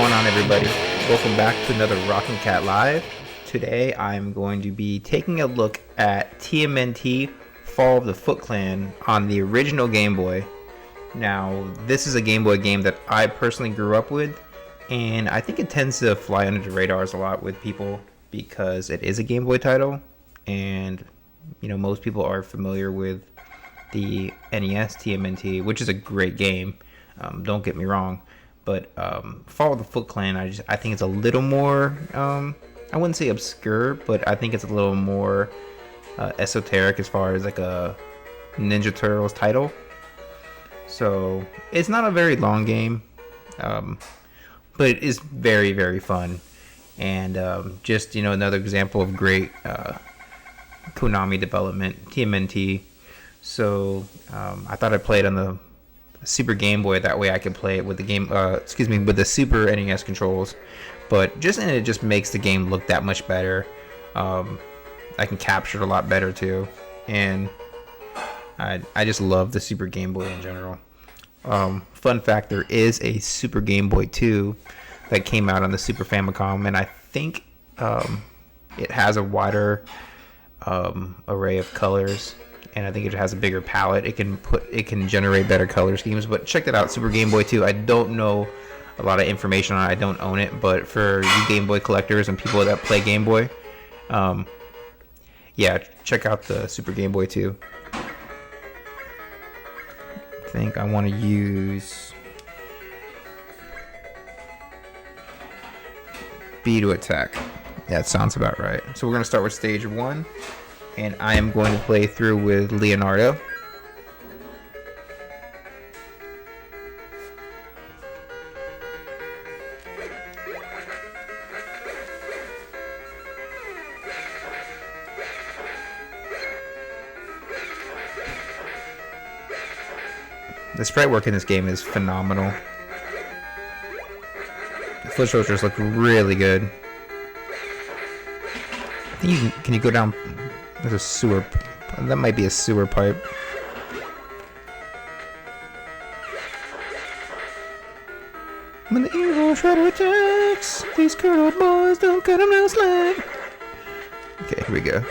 going on, everybody? Welcome back to another Rockin' Cat Live. Today I'm going to be taking a look at TMNT Fall of the Foot Clan on the original Game Boy. Now, this is a Game Boy game that I personally grew up with, and I think it tends to fly under the radars a lot with people because it is a Game Boy title, and most people are familiar with the NES TMNT, which is a great game. Don't get me wrong, but Fall of the Foot Clan, I think it's a little more, I wouldn't say obscure, but I think it's a little more esoteric as far as like a Ninja Turtles title. So it's not a very long game, but it is very, very fun, and just another example of great Konami development, TMNT. So I thought I'd play it on the Super Game Boy. That way I could play it with the with the Super NES controls. But it just makes the game look that much better. I can capture it a lot better too, and I just love the Super Game Boy in general. Fun fact: there is a Super Game Boy 2 that came out on the Super Famicom, and I think it has a wider array of colors, and I think it has a bigger palette. It can generate better color schemes. But check that out, Super Game Boy 2. I don't know a lot of information on it. I don't own it, but for you Game Boy collectors and people that play Game Boy, yeah, check out the Super Game Boy 2. I think I want to use B to attack. That sounds about right. So we're going to start with stage 1, and I am going to play through with Leonardo. The sprite work in this game is phenomenal. The foot soldiers look really good. I think can you go down? There's a sewer. That might be a sewer pipe. When the evil shredder attacks, these curled boys don't cut them no slack. Okay, here we go.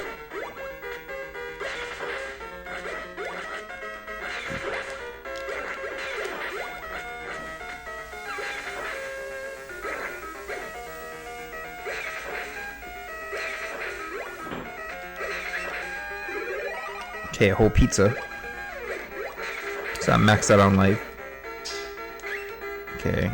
Okay, a whole pizza. So I'm maxed out on life. Okay.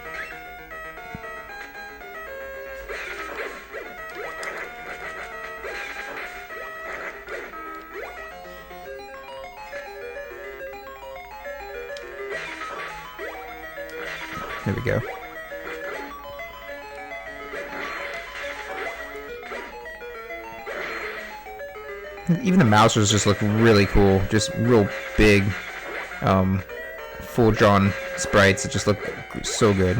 There we go. Even the mousers just look really cool. Just real big, full drawn sprites that just look so good.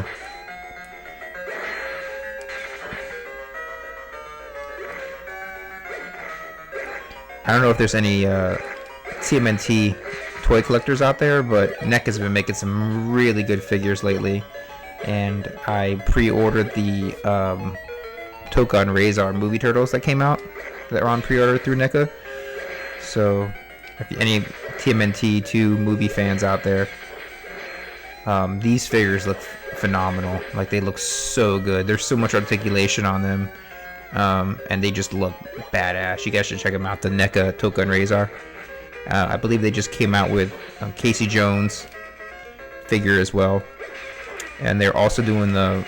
I don't know if there's any TMNT toy collectors out there, but NEC has been making some really good figures lately, and I pre-ordered the Toka and Razor movie turtles that came out that are on pre-order through NECA. So if any TMNT 2 movie fans out there, these figures look phenomenal. Like, they look so good. There's so much articulation on them, and they just look badass. You guys should check them out, the NECA Toka and Razor. I believe they just came out with Casey Jones figure as well, and they're also doing the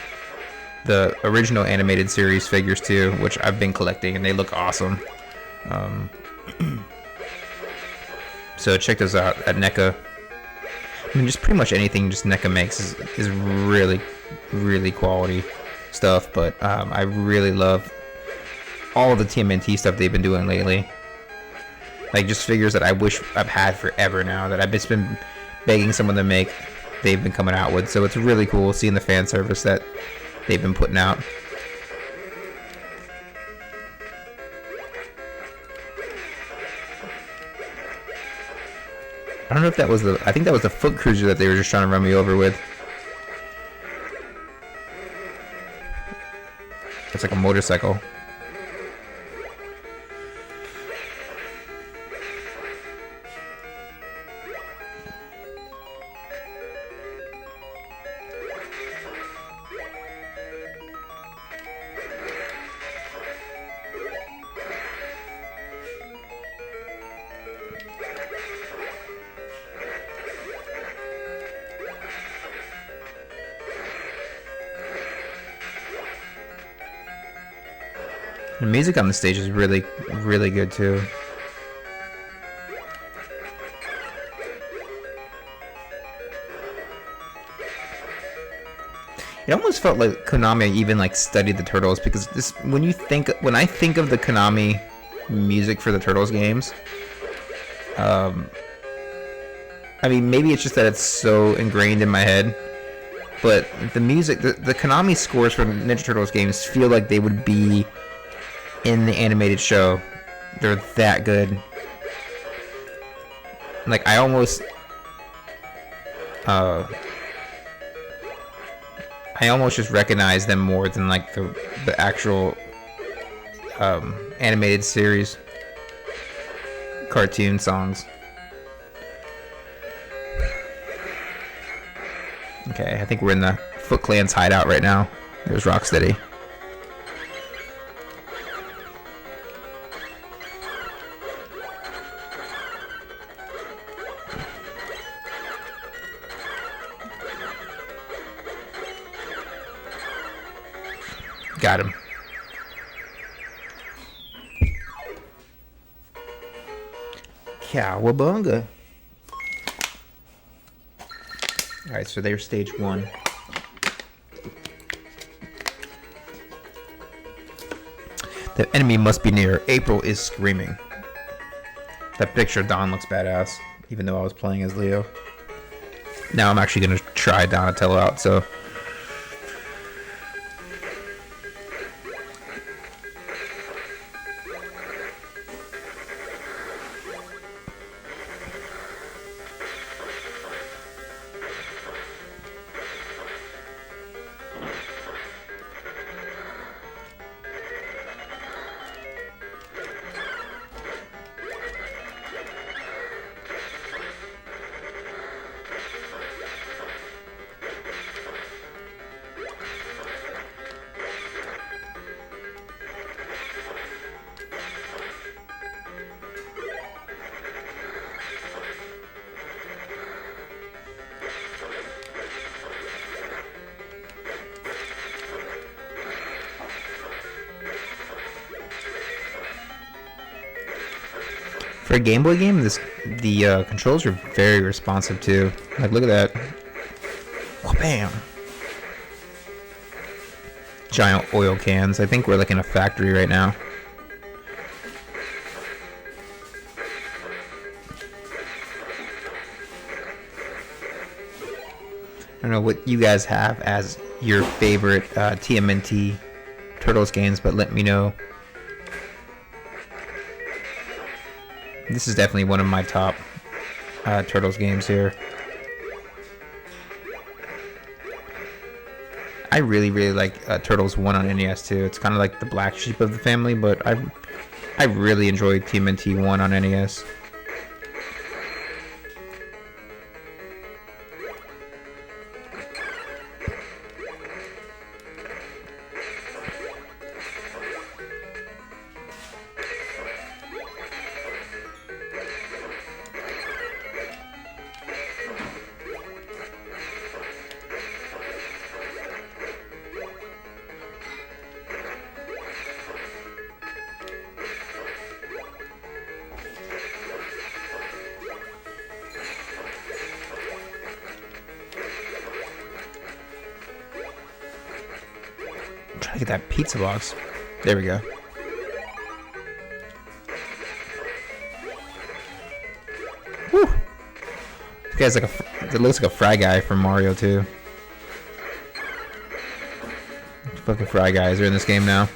original animated series figures too, which I've been collecting, and they look awesome. So check those out at NECA. I mean, just pretty much anything just NECA makes is really, really quality stuff. But I really love all the TMNT stuff they've been doing lately. Like, just figures that I wish I've had forever now, that I've just been begging someone to make. They've been coming out with. So it's really cool seeing the fan service that they've been putting out. I don't know if that was I think that was the Foot Cruiser that they were just trying to run me over with. It's like a motorcycle. The music on the stage is really, really good too. It almost felt like Konami even like studied the Turtles, because this when I think of the Konami music for the Turtles games, I mean, maybe it's just that it's so ingrained in my head, but the music, the Konami scores for Ninja Turtles games feel like they would be in the animated show. They're that good. Like, I almost just recognize them more than like the actual animated series cartoon songs. Okay, I think we're in the Foot Clan's hideout right now. There's Rocksteady. Got him. Cowabunga. Alright, so there's stage 1. The enemy must be near. April is screaming. That picture of Don looks badass, even though I was playing as Leo. Now I'm actually going to try Donatello out, so... For a Game Boy game, the controls are very responsive too. Like, look at that. Bam! Giant oil cans. I think we're like in a factory right now. I don't know what you guys have as your favorite TMNT Turtles games, but let me know. This is definitely one of my top Turtles games here. I really like Turtles 1 on NES too. It's kind of like the black sheep of the family, but I really enjoy TMNT 1 on NES. Try to get that pizza box. There we go. Woo! This guy's like it looks like a Fry Guy from Mario too. Fucking Fry Guys are in this game now.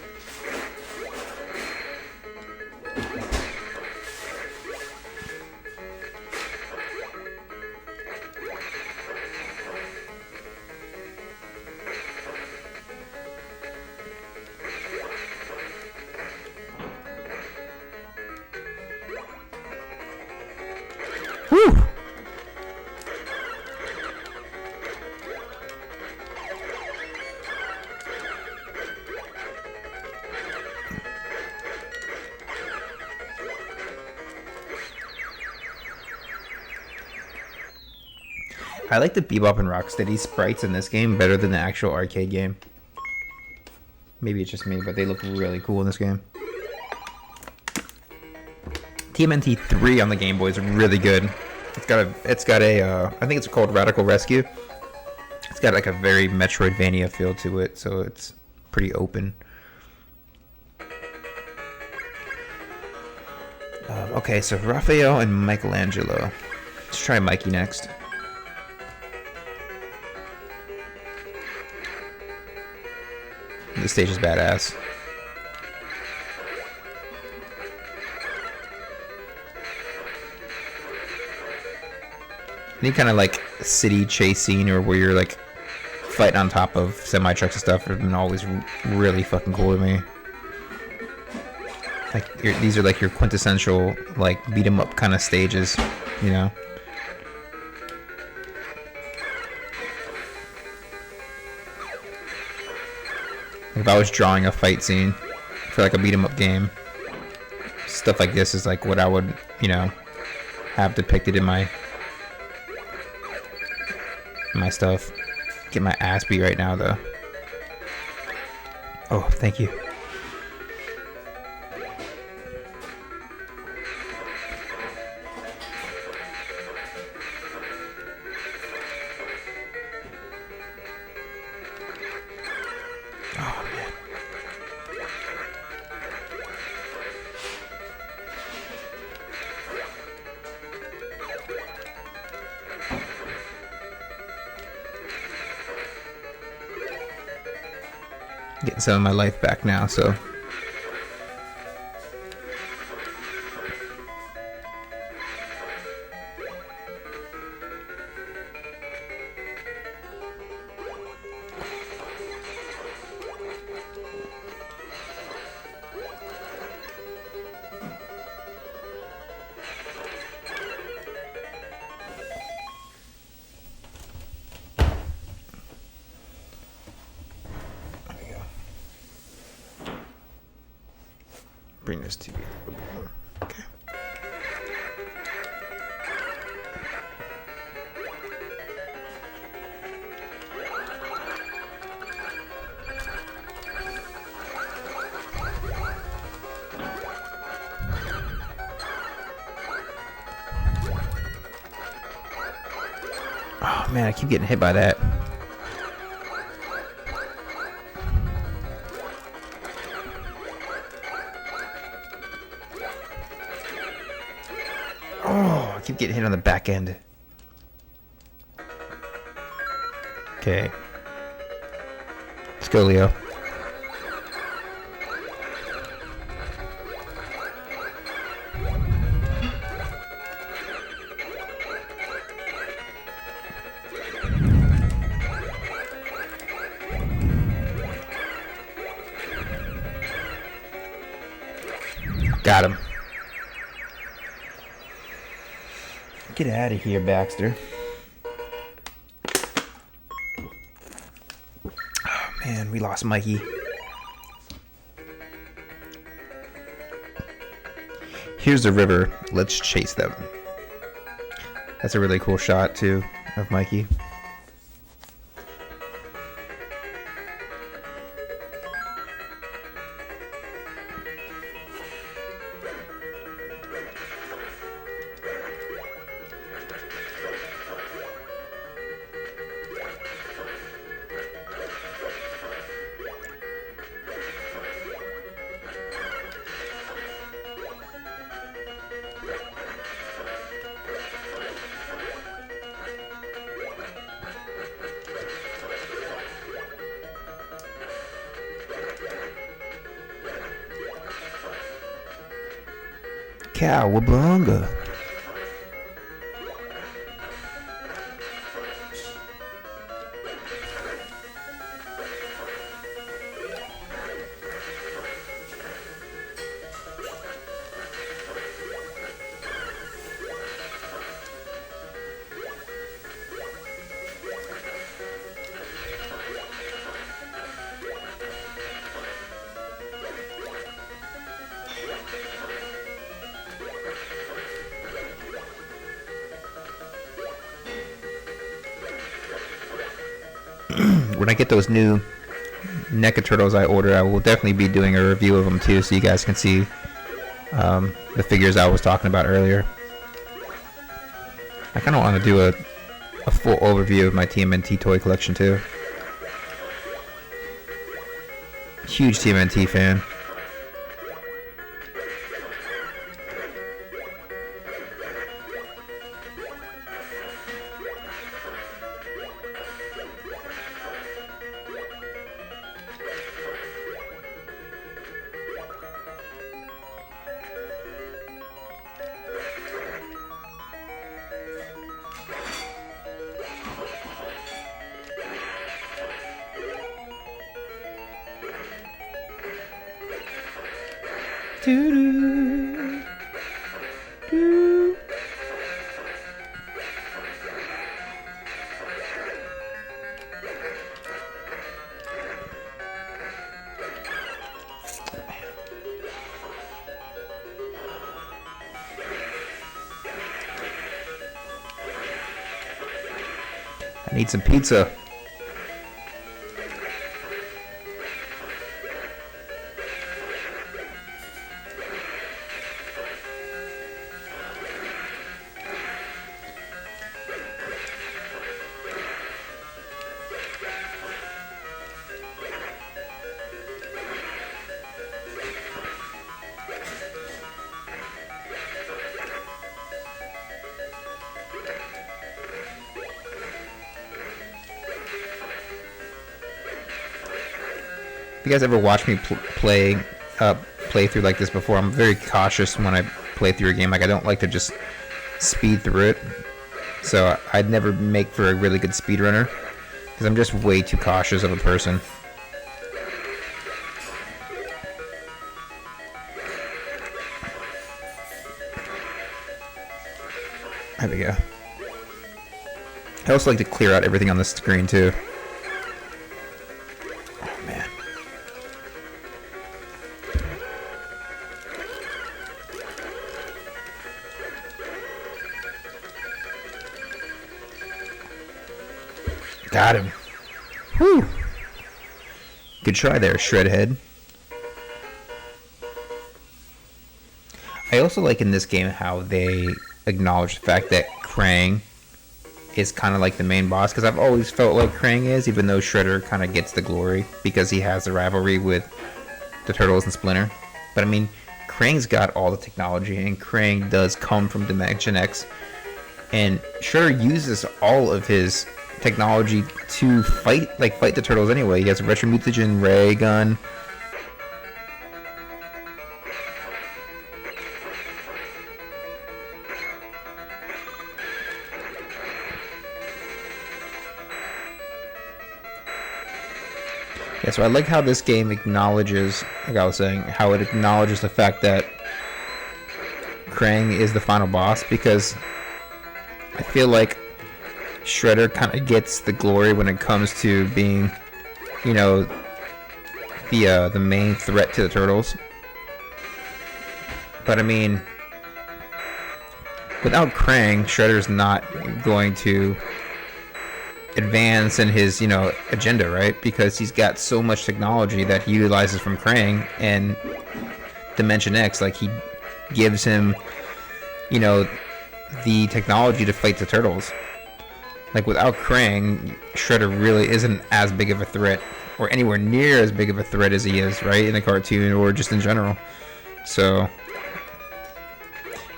I like the Bebop and Rocksteady sprites in this game better than the actual arcade game. Maybe it's just me, but they look really cool in this game. TMNT 3 on the Game Boy is really good. It's got a I think it's called Radical Rescue. It's got like a very Metroidvania feel to it, so it's pretty open. Okay, so Raphael and Michelangelo. Let's try Mikey next. This stage is badass. Any kind of like city chase scene or where you're like fighting on top of semi trucks and stuff have been always really fucking cool to me. Like these are like your quintessential like beat 'em up kind of stages, you know. If I was drawing a fight scene for like a beat 'em up game, stuff like this is like what I would, you know, have depicted in my stuff. Get my ass beat right now though. Oh, thank you. Getting some of my life back now, so. Bring this TV a little bit more. Okay. Oh man, I keep getting hit by that. Oh, I keep getting hit on the back end. Okay. Let's go, Leo. Got him. Get out of here, Baxter. Oh, man, we lost Mikey. Here's the river. Let's chase them. That's a really cool shot, too, of Mikey. Cowabunga. when I get those new NECA turtles I ordered, I will definitely be doing a review of them too, so you guys can see the figures I was talking about earlier. I kind of want to do a full overview of my TMNT toy collection too. Huge TMNT fan. Doo-doo. Doo. I need some pizza. If you guys ever watch me play through like this before, I'm very cautious when I play through a game. Like, I don't like to just speed through it, so I'd never make for a really good speedrunner because I'm just way too cautious of a person. There we go. I also like to clear out everything on the screen too. Got him. Whew. Good try there, Shredhead. I also like in this game how they acknowledge the fact that Krang is kind of like the main boss, because I've always felt like Krang is, even though Shredder kind of gets the glory because he has the rivalry with the Turtles and Splinter. But I mean, Krang's got all the technology, and Krang does come from Dimension X, and Shredder uses all of his technology to fight the Turtles anyway. He has a Retromutagen ray gun. Yeah, so I like how this game acknowledges, like I was saying, how it acknowledges the fact that Krang is the final boss, because I feel like Shredder kind of gets the glory when it comes to being, you know, the main threat to the Turtles. But I mean, without Krang, Shredder's not going to advance in his, you know, agenda, right? Because he's got so much technology that he utilizes from Krang and Dimension X. Like, he gives him, you know, the technology to fight the Turtles. Like, without Krang, Shredder really isn't as big of a threat, or anywhere near as big of a threat as he is, right, in the cartoon or just in general. So,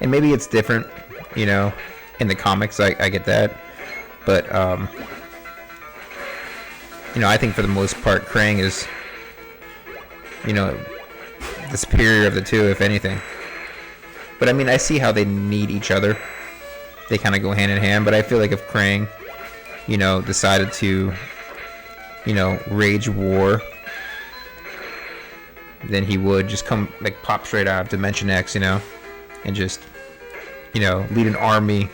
and maybe it's different, you know, in the comics, I get that. But, you know, I think for the most part, Krang is, you know, the superior of the two, if anything. But, I mean, I see how they need each other. They kind of go hand in hand, but I feel like if Krang, you know, decided to, you know, rage war, then he would just come, like, pop straight out of Dimension X, you know, and just, you know, lead an army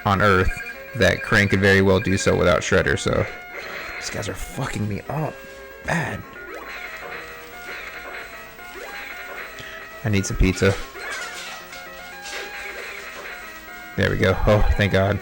on Earth. That Krang could very well do so without Shredder. So these guys are fucking me up bad. I need some pizza. There we go. Oh, thank God.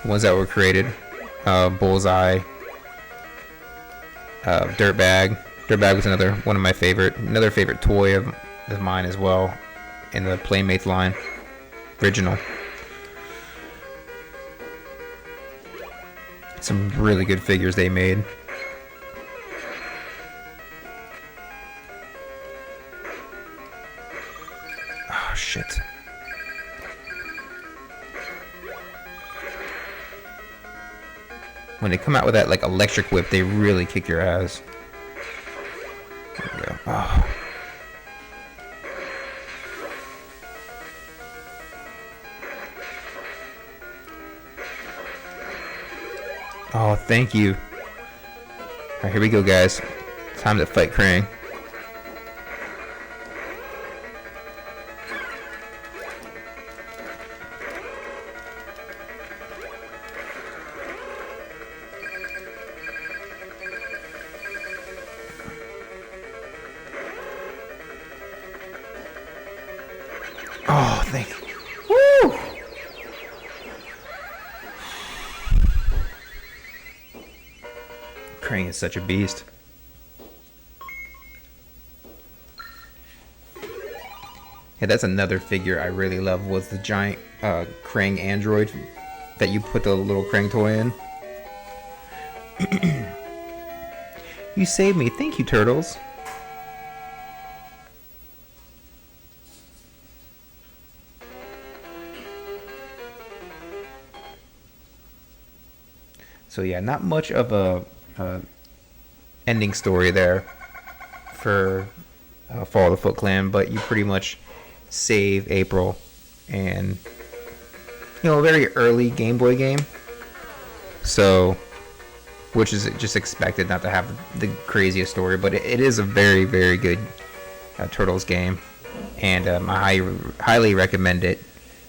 ones that were created. Bullseye, Dirtbag. Dirtbag was another favorite toy of mine as well, in the Playmates line, original. Some really good figures they made. Oh shit. When they come out with that like electric whip, they really kick your ass. There we go. Oh. Oh, thank you. Alright, here we go, guys. Time to fight Krang. Oh, thank you. Woo! Krang is such a beast. Yeah, that's another figure I really love, was the giant Krang android that you put the little Krang toy in. You saved me. Thank you, Turtles. So yeah, not much of a ending story there for Fall of the Foot Clan, but you pretty much save April, and a very early Game Boy game, so which is just expected not to have the craziest story, but it is a very, very good Turtles game, and I highly recommend it.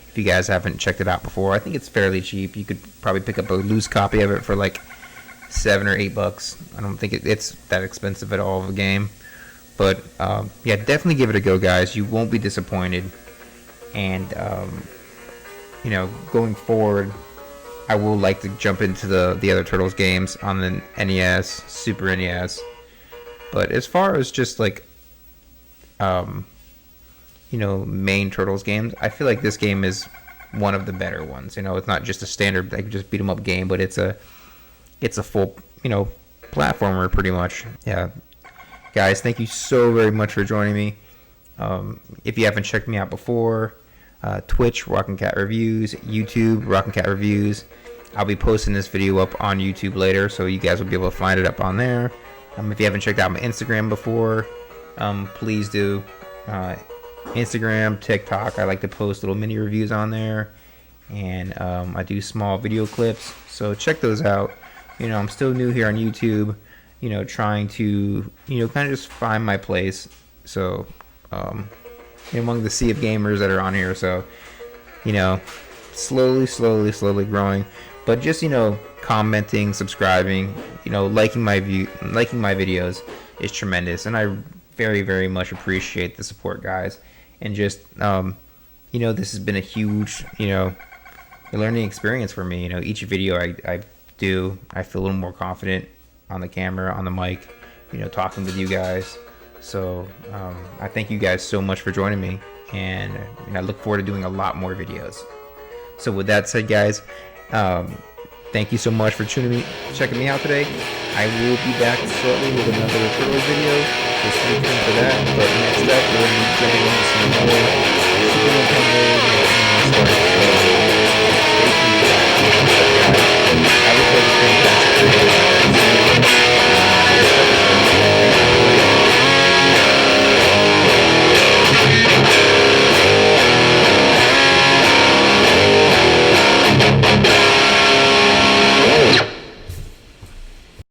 If you guys haven't checked it out before, I think it's fairly cheap. You could probably pick up a loose copy of it for like $7 or $8. I don't think it's that expensive at all of a game. But yeah, definitely give it a go, guys. You won't be disappointed. And going forward, I will like to jump into the other Turtles games on the NES, Super NES. But as far as just like main Turtles games, I feel like this game is one of the better ones. It's not just a standard like just beat 'em up game, but it's a full platformer pretty much. Yeah, guys, thank you so very much for joining me. If you haven't checked me out before, Twitch, Rockin' Cat Reviews, YouTube, Rockin' Cat Reviews. I'll be posting this video up on YouTube later, so you guys will be able to find it up on there. If you haven't checked out my Instagram before, please do. Instagram, TikTok, I like to post little mini reviews on there, and I do small video clips, so check those out. I'm still new here on YouTube, trying to kind of just find my place, so among the sea of gamers that are on here, so slowly growing, but just commenting, subscribing, liking my videos is tremendous, and I very, very much appreciate the support, guys. And just this has been a huge learning experience for me. Each video I do, I feel a little more confident on the camera, on the mic, talking with you guys. So I thank you guys so much for joining me, and I look forward to doing a lot more videos. So with that said, guys, thank you so much for checking me out today. I will be back shortly with another Turtles video, so stay tuned for that. But next up, we're going to be jumping into some more Super Nintendo stuff. So stay tuned for that. Have a fantastic day.